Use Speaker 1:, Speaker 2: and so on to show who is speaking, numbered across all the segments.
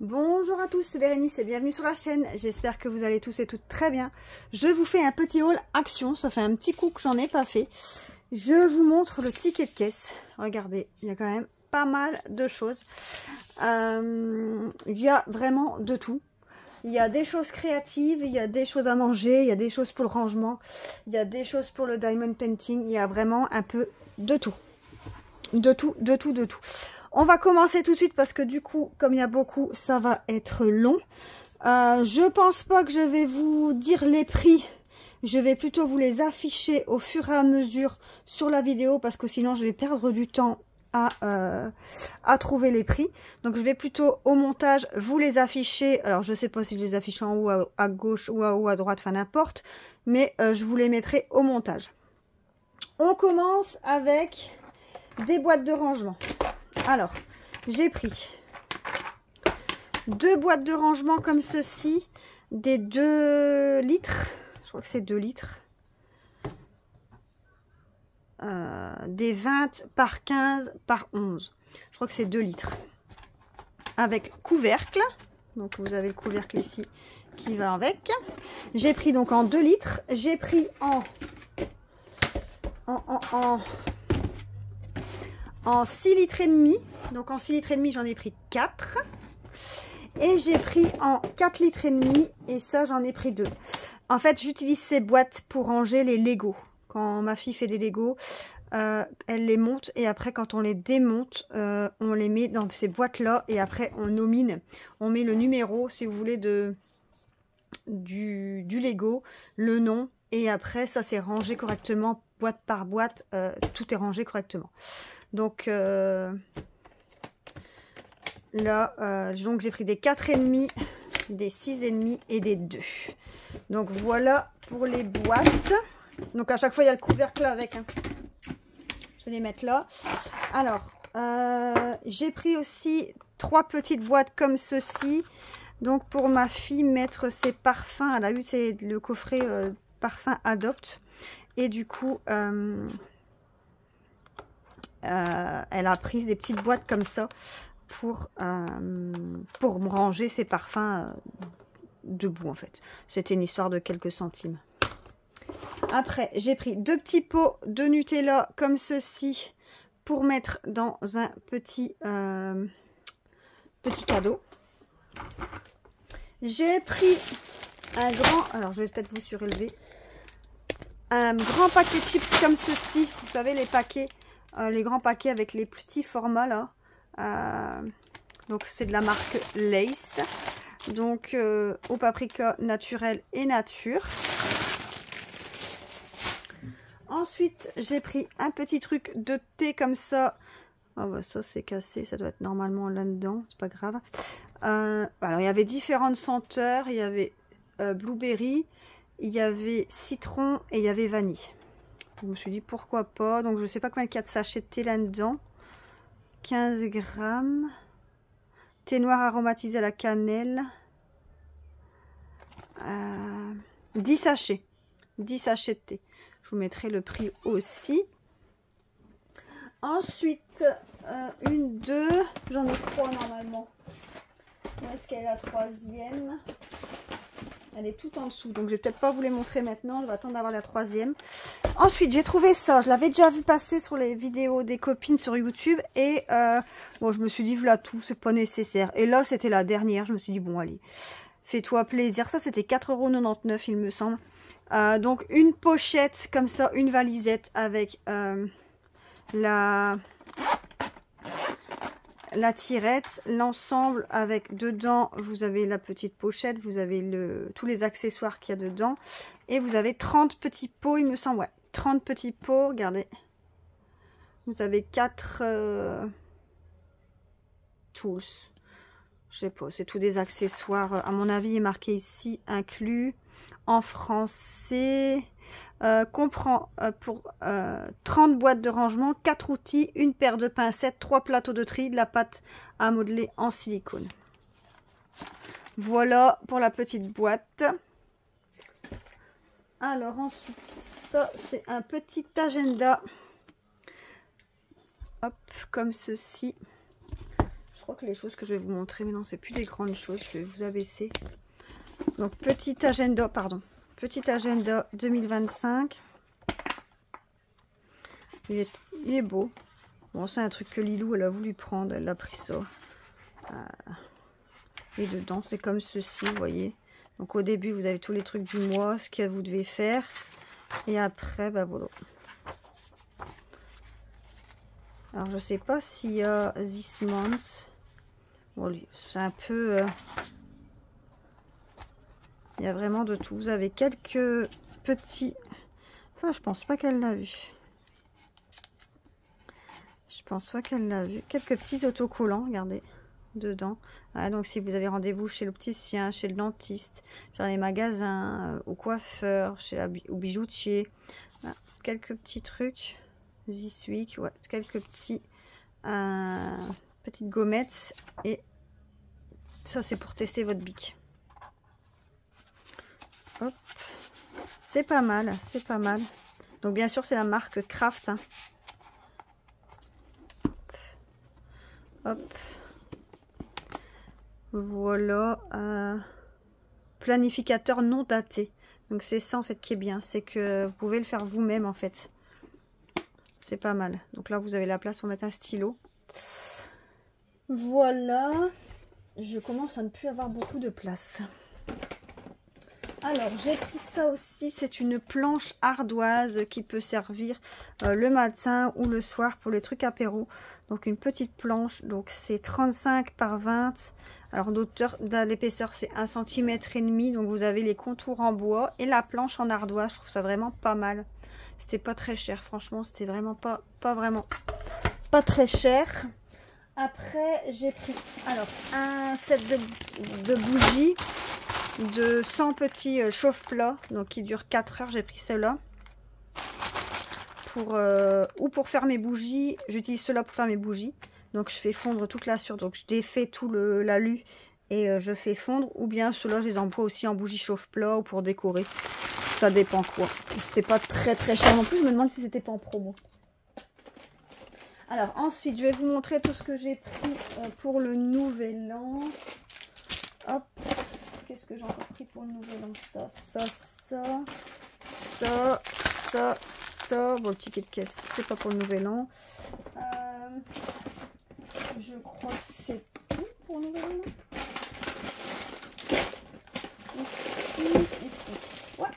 Speaker 1: Bonjour à tous, c'est Bérénice et bienvenue sur la chaîne. J'espère que vous allez tous et toutes très bien. Je vous fais un petit haul action, ça fait un petit coup que j'en ai pas fait. Je vous montre le ticket de caisse. Regardez, il y a quand même pas mal de choses. Il y a vraiment de tout. Il y a des choses créatives, il y a des choses à manger, il y a des choses pour le rangement, il y a des choses pour le diamond painting. Il y a vraiment un peu de tout. De tout. On va commencer tout de suite parce que du coup, comme il y a beaucoup, ça va être long. Je pense pas que je vais vous dire les prix. Je vais plutôt vous les afficher au fur et à mesure sur la vidéo parce que sinon je vais perdre du temps à trouver les prix. Donc je vais plutôt au montage vous les afficher. Alors je sais pas si je les affiche en haut à gauche ou à haut à droite, enfin n'importe. Mais je vous les mettrai au montage. On commence avec des boîtes de rangement. Alors, j'ai pris 2 boîtes de rangement comme ceci, des 2 litres, je crois que c'est 2 litres, des 20 par 15 par 11, je crois que c'est 2 litres, avec couvercle, donc vous avez le couvercle ici qui va avec. J'ai pris donc en 2 litres, j'ai pris en 6 litres et demi. Donc en 6 litres et demi, j'en ai pris 4. Et j'ai pris en 4 litres et demi. Et ça, j'en ai pris 2. En fait, j'utilise ces boîtes pour ranger les Lego. Quand ma fille fait des Lego, elle les monte. Et après, quand on les démonte, on les met dans ces boîtes-là. Et après, on nomine. On met le numéro, si vous voulez, du Lego. Le nom. Et après, ça, c'est rangé correctement. Boîte par boîte, tout est rangé correctement. Donc là, donc j'ai pris des 4,5, des 6,5 et des 2. Donc voilà pour les boîtes. Donc à chaque fois il y a le couvercle là avec. Hein. Je vais les mettre là. Alors j'ai pris aussi 3 petites boîtes comme ceci. Donc pour ma fille mettre ses parfums. Elle a eu le coffret parfum Adopt. Et du coup, elle a pris des petites boîtes comme ça pour me ranger ses parfums debout en fait. C'était une histoire de quelques centimes. Après, j'ai pris 2 petits pots de Nutella comme ceci pour mettre dans un petit cadeau. J'ai pris un grand... Alors, je vais peut-être vous surélever. Un grand paquet de chips comme ceci. Vous savez, les paquets, les grands paquets avec les petits formats là. Donc c'est de la marque Lace. Donc au paprika naturel et nature. Ensuite, j'ai pris un petit truc de thé comme ça. Oh bah ça c'est cassé, ça doit être normalement là-dedans, c'est pas grave. Alors il y avait différentes senteurs, il y avait blueberry. Il y avait citron et il y avait vanille. Je me suis dit pourquoi pas. Donc je ne sais pas combien il y a de sachets de thé là-dedans. 15 grammes. Thé noir aromatisé à la cannelle. 10 sachets. 10 sachets de thé. Je vous mettrai le prix aussi. Ensuite, une, 2. J'en ai 3 normalement. Où est-ce qu'elle est la 3e ? Elle est tout en dessous, donc je vais peut-être pas vous les montrer maintenant. Je vais attendre d'avoir la 3e. Ensuite, j'ai trouvé ça. Je l'avais déjà vu passer sur les vidéos des copines sur YouTube. Et bon, je me suis dit, voilà tout, c'est pas nécessaire. Et là, c'était la dernière. Je me suis dit, bon, allez, fais-toi plaisir. Ça, c'était 4,99 €, il me semble. Donc, une pochette comme ça, une valisette avec la tirette, l'ensemble avec dedans, vous avez la petite pochette, vous avez tous les accessoires qu'il y a dedans. Et vous avez 30 petits pots, il me semble, ouais. 30 petits pots, regardez. Vous avez 4 tools. Je sais pas, c'est tous des accessoires. À mon avis, il est marqué ici, inclus en français. Comprend pour 30 boîtes de rangement, 4 outils, une paire de pincettes, 3 plateaux de tri, de la pâte à modeler en silicone. Voilà pour la petite boîte. Alors ensuite, ça c'est un petit agenda. Hop, comme ceci. Je crois que les choses que je vais vous montrer, mais non, c'est plus des grandes choses. Je vais vous abaisser. Donc, petit agenda, pardon. Petit agenda 2025. Il est beau. Bon, c'est un truc que Lilou, elle a voulu prendre. Elle a pris ça. Et dedans, c'est comme ceci, vous voyez. Donc, au début, vous avez tous les trucs du mois, ce que vous devez faire. Et après, bah voilà. Alors, je sais pas s'il y a This Month. Bon, c'est un peu... il y a vraiment de tout. Vous avez quelques petits... Ça, je pense pas qu'elle l'a vu. Je pense pas qu'elle l'a vu. Quelques petits autocollants, regardez, dedans. Ah, donc, si vous avez rendez-vous chez l'opticien, chez le dentiste, faire les magasins, au coiffeur, au bijoutier. Voilà. Quelques petits trucs. This week, ouais, quelques petites gommettes. Et ça, c'est pour tester votre bic. Hop. C'est pas mal, c'est pas mal. Donc, bien sûr, c'est la marque Craft. Hein. Hop. Voilà. Planificateur non daté. Donc, c'est ça, en fait, qui est bien. C'est que vous pouvez le faire vous-même, en fait. C'est pas mal. Donc là, vous avez la place pour mettre un stylo. Voilà. Je commence à ne plus avoir beaucoup de place. Alors, j'ai pris ça aussi. C'est une planche ardoise qui peut servir le matin ou le soir pour les trucs apéro. Donc, une petite planche. Donc, c'est 35 par 20. Alors, l'épaisseur, c'est 1,5 cm. Donc, vous avez les contours en bois et la planche en ardoise. Je trouve ça vraiment pas mal. C'était pas très cher, franchement, c'était vraiment pas très cher. Après, j'ai pris alors un set de bougies de 100 petits chauffe-plats, donc qui dure 4 heures. J'ai pris ceux-là pour faire mes bougies. J'utilise ceux-là pour faire mes bougies. Donc je fais fondre toute la cire, donc je défais tout l'alu et je fais fondre. Ou bien ceux-là, je les emploie aussi en bougies chauffe-plats ou pour décorer. Ça dépend quoi. C'était pas très cher non plus. Je me demande si c'était pas en promo. Alors ensuite, je vais vous montrer tout ce que j'ai pris pour le nouvel an. Hop. Qu'est-ce que j'ai encore pris pour le nouvel an? Ça. Bon, le ticket de caisse, c'est pas pour le nouvel an. Je crois que c'est tout pour le nouvel an. Ici. Ouais.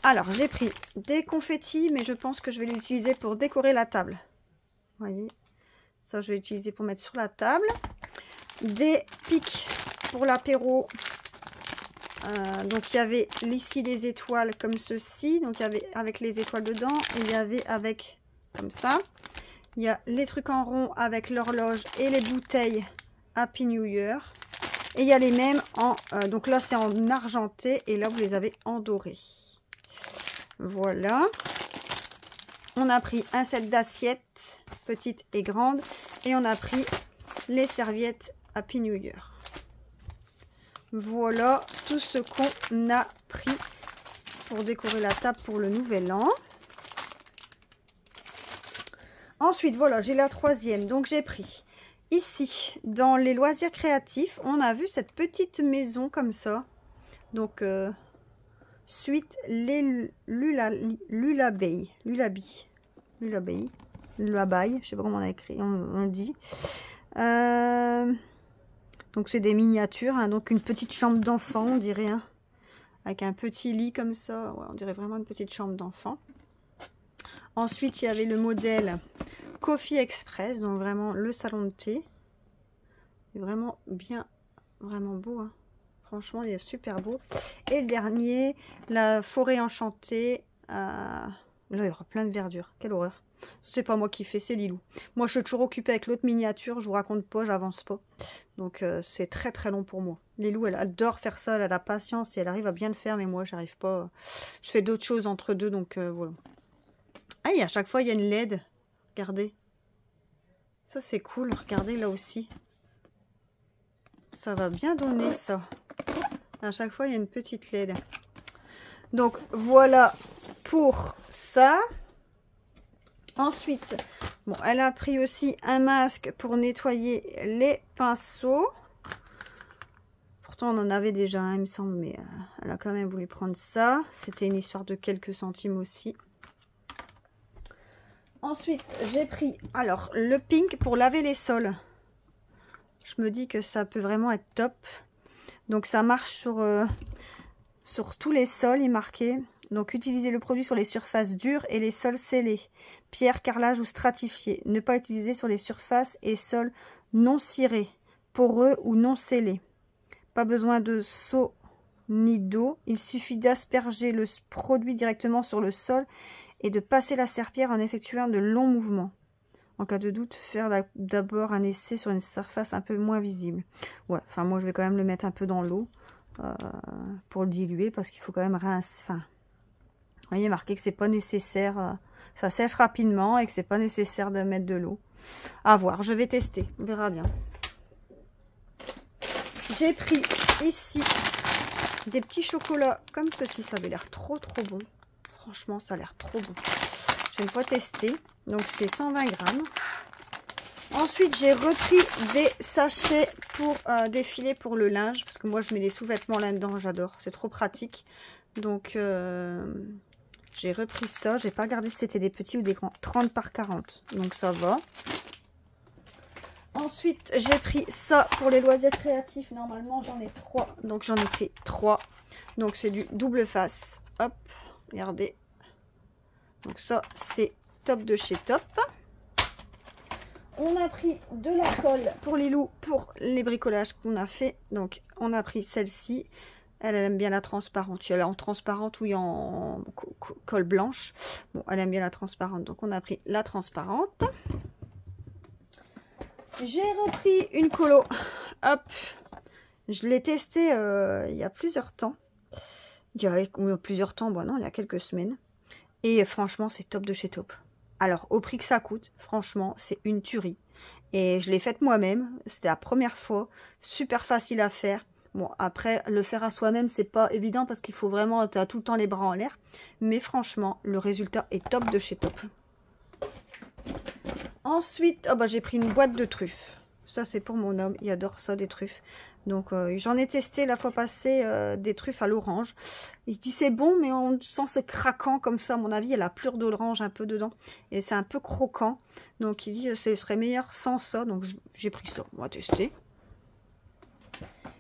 Speaker 1: Alors, j'ai pris des confettis, mais je pense que je vais l'utiliser pour décorer la table. Vous voyez, ça, je vais l'utiliser pour mettre sur la table. Des pics pour l'apéro. Donc, il y avait ici des étoiles comme ceci. Donc, il y avait avec les étoiles dedans. Et il y avait avec comme ça. Il y a les trucs en rond avec l'horloge et les bouteilles Happy New Year. Et il y a les mêmes en... donc là, c'est en argenté. Et là, vous les avez en doré. Voilà. On a pris un set d'assiettes, petites et grandes. Et on a pris les serviettes Happy New Year. Voilà tout ce qu'on a pris pour décorer la table pour le nouvel an. Ensuite, voilà, j'ai la troisième. Donc, j'ai pris ici, dans les loisirs créatifs, on a vu cette petite maison comme ça. Donc, suite Lullaby, je sais pas comment on a écrit, on dit. Donc, c'est des miniatures, hein, donc une petite chambre d'enfant, on dirait, hein, avec un petit lit comme ça. Ouais, on dirait vraiment une petite chambre d'enfant. Ensuite, il y avait le modèle Coffee Express, donc vraiment le salon de thé. Il est vraiment bien, vraiment beau. Hein. Franchement, il est super beau. Et le dernier, la forêt enchantée. Là, il y aura plein de verdure. Quelle horreur. C'est pas moi qui fais, c'est Lilou. Moi, je suis toujours occupée avec l'autre miniature. Je vous raconte pas, j'avance pas. Donc, c'est très long pour moi. Lilou, elle adore faire ça. Elle a la patience et elle arrive à bien le faire. Mais moi, j'arrive pas. Je fais d'autres choses entre deux. Donc, voilà. Ah, et à chaque fois, il y a une LED. Regardez. Ça, c'est cool. Regardez, là aussi. Ça va bien donner, ça. À chaque fois, il y a une petite LED. Donc, voilà pour ça. Ensuite, Bon, elle a pris aussi un masque pour nettoyer les pinceaux. Pourtant, on en avait déjà un, il me semble, mais elle a quand même voulu prendre ça. C'était une histoire de quelques centimes aussi. Ensuite, j'ai pris alors le pink pour laver les sols. Je me dis que ça peut vraiment être top. Donc, ça marche sur tous les sols, il est marqué. Donc, utilisez le produit sur les surfaces dures et les sols scellés. Pierre, carrelage ou stratifié. Ne pas utiliser sur les surfaces et sols non cirés, poreux ou non scellés. Pas besoin de seau ni d'eau. Il suffit d'asperger le produit directement sur le sol et de passer la serpillière en effectuant de longs mouvements. En cas de doute, faire d'abord un essai sur une surface un peu moins visible. Ouais, enfin moi je vais quand même le mettre un peu dans l'eau pour le diluer parce qu'il faut quand même rincer. Enfin, vous voyez, marqué que c'est pas nécessaire, ça sèche rapidement et que c'est pas nécessaire de mettre de l'eau. À voir, je vais tester, on verra bien. J'ai pris ici des petits chocolats comme ceci, ça avait l'air trop bon. Franchement, ça a l'air trop bon. J'ai une fois testé, donc c'est 120 grammes. Ensuite, j'ai repris des sachets pour des filets pour le linge, parce que moi je mets les sous-vêtements là-dedans, j'adore, c'est trop pratique. Donc j'ai repris ça, j'ai pas regardé si c'était des petits ou des grands, 30 par 40, donc ça va. Ensuite, j'ai pris ça pour les loisirs créatifs. Normalement, j'en ai 3. Donc, j'en ai pris 3. Donc, c'est du double face. Hop, regardez. Donc, ça, c'est top de chez Top. On a pris de la colle pour les loups, pour les bricolages qu'on a fait. Donc, on a pris celle-ci. Elle aime bien la transparente. Elle est en transparente ou en colle blanche. Bon, elle aime bien la transparente. Donc, on a pris la transparente. J'ai repris une colo, hop, je l'ai testé il y a plusieurs temps, il y a quelques semaines, et franchement c'est top de chez Top. Alors au prix que ça coûte, franchement c'est une tuerie, et je l'ai faite moi-même, c'était la première fois, super facile à faire. Bon après le faire à soi-même c'est pas évident parce qu'il faut vraiment, tu as tout le temps les bras en l'air, mais franchement le résultat est top de chez Top. Ensuite, oh bah, j'ai pris une boîte de truffes. Ça, c'est pour mon homme. Il adore ça, des truffes. Donc, j'en ai testé la fois passée des truffes à l'orange. Il dit c'est bon, mais on sent ce craquant comme ça. À mon avis, il y a la pleure d'orange un peu dedans. Et c'est un peu croquant. Donc, il dit ce serait meilleur sans ça. Donc, j'ai pris ça. On va tester.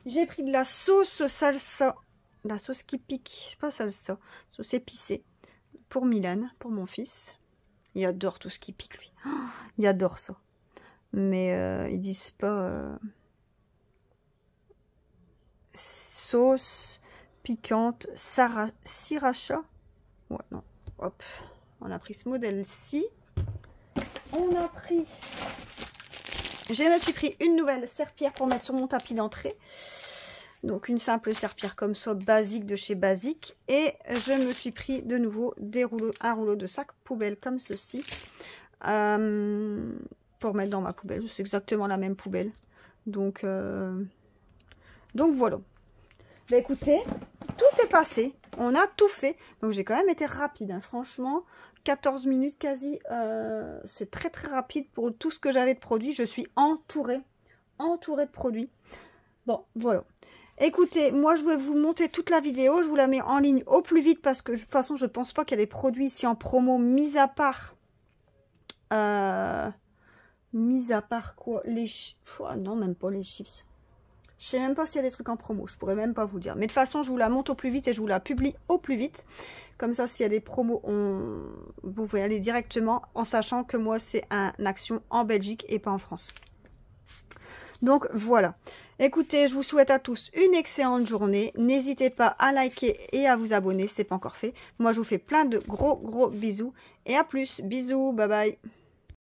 Speaker 1: J'ai pris de la sauce salsa. La sauce qui pique. C'est pas salsa. Sauce épicée. Pour Milan, pour mon fils. Il adore tout ce qui pique, lui. Oh, il adore ça. Mais ils disent pas sauce piquante sriracha. Ouais, non. Hop. On a pris ce modèle-ci. On a pris... Je me suis pris une nouvelle serpillière pour mettre sur mon tapis d'entrée. Donc une simple serpillière comme ça, basique de chez Basique. Et je me suis pris de nouveau un rouleau de sac poubelle comme ceci. Pour mettre dans ma poubelle. C'est exactement la même poubelle. Donc voilà. Bah écoutez, tout est passé. On a tout fait. Donc j'ai quand même été rapide. Hein. Franchement, 14 minutes quasi. C'est très rapide pour tout ce que j'avais de produits. Je suis entourée de produits. Bon, voilà. Écoutez, moi je vais vous monter toute la vidéo. Je vous la mets en ligne au plus vite parce que de toute façon, je pense pas qu'il y a des produits ici en promo, mis à part quoi, les chips. Oh, non, même pas les chips. Je sais même pas s'il y a des trucs en promo. Je pourrais même pas vous dire. Mais de toute façon, je vous la monte au plus vite et je vous la publie au plus vite. Comme ça, s'il y a des promos, vous pouvez aller directement en sachant que moi, c'est une action en Belgique et pas en France. Donc voilà, écoutez, je vous souhaite à tous une excellente journée. N'hésitez pas à liker et à vous abonner si ce n'est pas encore fait. Moi, je vous fais plein de gros bisous et à plus. Bisous, bye bye.